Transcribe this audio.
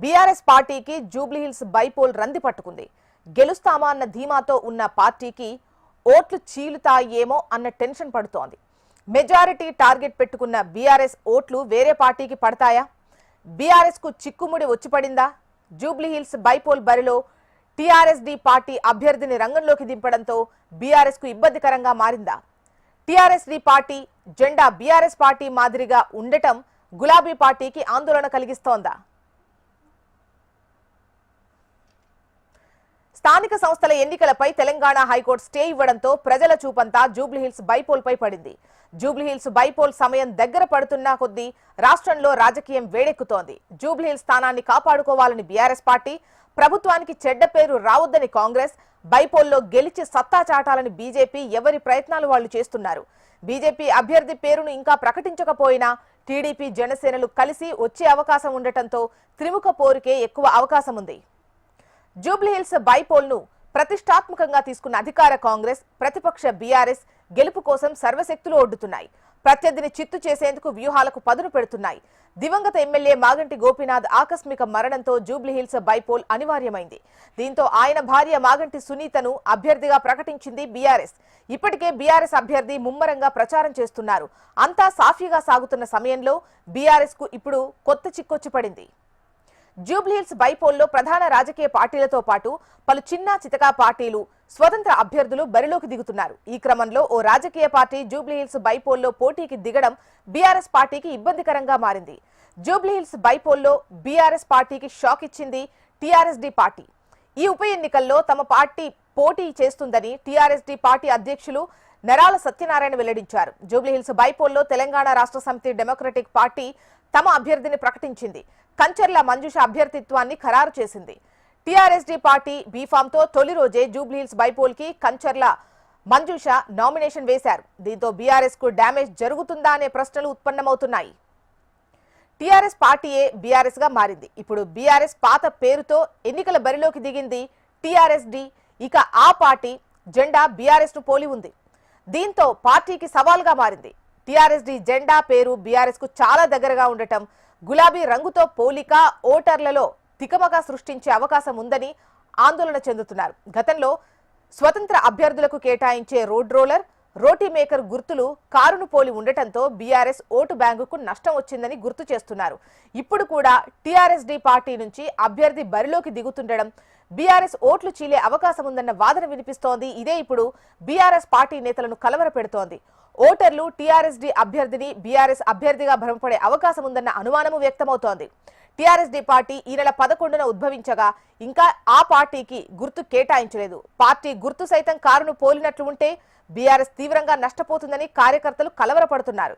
BRS పార్టీకి Jubilee Hills bypoll రంది పట్టుకుంది. గెలుస్తామా అన్న ధీమాతో ఉన్న పార్టీకి ఓట్లు చీలుతాయేమో అన్న టెన్షన్ పడుతోంది. మెజారిటీ టార్గెట్ పెట్టుకున్న బీఆర్ఎస్ ఓట్లు వేరే పార్టీకి పడతాయా? బీఆర్ఎస్ కు చిక్కుముడి వచ్చి పడిందా? జూబ్లీహిల్స్ బైపోల్ బరిలో టీఆర్ఎస్డీ పార్టీ అభ్యర్థిని రంగంలోకి దింపడంతో బీఆర్ఎస్ కు ఇబ్బందికరంగా మారిందా? టీఆర్ఎస్డీ పార్టీ జెండా బీఆర్ఎస్ పార్టీ మాదిరిగా ఉండటం గులాబీ పార్టీకి ఆందోళన కలిగిస్తోందా? స్థానిక సంస్థల ఎన్నికలపై తెలంగాణ హైకోర్టు స్టే ఇవ్వడంతో ప్రజల చూపంతా జూబ్లీహిల్స్ బైపోల్ పై పడింది. జూబ్లీహిల్స్ బైపోల్ సమయం దగ్గర పడుతున్న కొద్దీ రాష్ట్రంలో రాజకీయం వేడెక్కుతోంది. జూబ్లీహిల్స్ స్థానాన్ని కాపాడుకోవాలని బీఆర్ఎస్ పార్టీ, ప్రభుత్వానికి చెడ్డ పేరు రావద్దని కాంగ్రెస్, బైపోల్లో గెలిచి సత్తా చాటాలని బీజేపీ ఎవరి ప్రయత్నాలు వాళ్లు చేస్తున్నారు. బీజేపీ అభ్యర్థి పేరును ఇంకా ప్రకటించకపోయినా టీడీపీ, జనసేనలు కలిసి వచ్చే అవకాశం ఉండటంతో త్రిముఖ పోరుకే ఎక్కువ అవకాశం ఉంది. జూబ్లీహిల్స్ బైపోల్ ను ప్రతిష్టాత్మకంగా తీసుకున్న అధికార కాంగ్రెస్, ప్రతిపక్ష బీఆర్ఎస్ గెలుపు కోసం సర్వశక్తులు ఒడ్డుతున్నాయి. ప్రత్యర్థిని చిత్తు చేసేందుకు వ్యూహాలకు పదును పెడుతున్నాయి. దివంగత ఎమ్మెల్యే మాగంటి గోపీనాథ్ ఆకస్మిక మరణంతో జూబ్లీహిల్స్ బైపోల్ అనివార్యమైంది. దీంతో ఆయన భార్య మాగంటి సునీతను అభ్యర్థిగా ప్రకటించింది బీఆర్ఎస్. ఇప్పటికే బీఆర్ఎస్ అభ్యర్థి ముమ్మరంగా ప్రచారం చేస్తున్నారు. అంతా సాఫీగా సాగుతున్న సమయంలో బీఆర్ఎస్ కు ఇప్పుడు కొత్త చిక్కొచ్చి పడింది. జూబ్లీహిల్స్ బైపోల్లో ప్రధాన రాజకీయ పార్టీలతో పాటు పలు చిన్న చితకా పార్టీలు, స్వతంత్ర అభ్యర్థులు బరిలోకి దిగుతున్నారు. ఈ క్రమంలో ఓ రాజకీయ పార్టీ జూబ్లీహిల్స్ బైపోల్లో పోటీకి దిగడం బీఆర్ఎస్ పార్టీకి ఇబ్బందికరంగా మారింది. జూబ్లీహిల్స్ బైపోల్లో బీఆర్ఎస్ పార్టీకి షాక్ ఇచ్చింది టీఆర్ఎస్డీ పార్టీ. ఈ ఉప ఎన్నికల్లో తమ పార్టీ పోటీ చేస్తుందని టీఆర్ఎస్డీ పార్టీ అధ్యక్షులు నరాల సత్యనారాయణ వెల్లడించారు. జూబ్లీహిల్స్ బైపోల్లో తెలంగాణ రాష్ట్ర సమితి డెమోక్రటిక్ పార్టీ తమ అభ్యర్థిని ప్రకటించింది. కంచర్ల మంజుష అభ్యర్థిత్వాన్ని ఖరారు చేసింది. టీఆర్ఎస్డీ పార్టీ బీఫామ్తో తొలి రోజే జూబ్లీహిల్స్ బైపోల్ కి కంచర్ల మంజుష నామినేషన్ వేశారు. దీంతో బీఆర్ఎస్ కు డ్యామేజ్ జరుగుతుందా అనే ప్రశ్నలు ఉత్పన్నమవుతున్నాయి. టీఆర్ఎస్ పార్టీయే బీఆర్ఎస్ గా మారింది. ఇప్పుడు బీఆర్ఎస్ పాత పేరుతో ఎన్నికల బరిలోకి దిగింది టీఆర్ఎస్డీ. ఇక ఆ పార్టీ జెండా బీఆర్ఎస్ ను పోలి ఉంది. దీంతో పార్టీకి సవాల్గా మారింది. టీఆర్ఎస్డీ జెండా పేరు బీఆర్ఎస్ కు చాలా దగ్గరగా ఉండటం, గులాబీ రంగుతో పోలిక ఓటర్లలో తికమక సృష్టించే అవకాశం ఉందని ఆందోళన చెందుతున్నారు. గతంలో స్వతంత్ర అభ్యర్థులకు కేటాయించే రోడ్ రోలర్, రోటీ మేకర్ గుర్తులు కారును పోలి ఉండటంతో బీఆర్ఎస్ ఓటు బ్యాంకుకు నష్టం వచ్చిందని గుర్తు చేస్తున్నారు. ఇప్పుడు కూడా టీఆర్ఎస్డీ పార్టీ నుంచి అభ్యర్థి బరిలోకి దిగుతుండడం బీఆర్ఎస్ ఓట్లు చీలే అవకాశం ఉందన్న వాదన వినిపిస్తోంది. ఇదే ఇప్పుడు బీఆర్ఎస్ పార్టీ నేతలను కలవర పెడుతోంది. ఓటర్లు టీఆర్ఎస్డీ అభ్యర్థిని బీఆర్ఎస్ అభ్యర్థిగా భ్రమపడే అవకాశం ఉందన్న అనుమానము వ్యక్తమవుతోంది. టీఆర్ఎస్డీ పార్టీ ఈ నెల 11న ఉద్భవించగా ఇంకా ఆ పార్టీకి గుర్తు కేటాయించలేదు. పార్టీ గుర్తు సైతం కారును పోలినట్లు ఉంటే బీఆర్ఎస్ తీవ్రంగా నష్టపోతుందని కార్యకర్తలు కలవరపడుతున్నారు.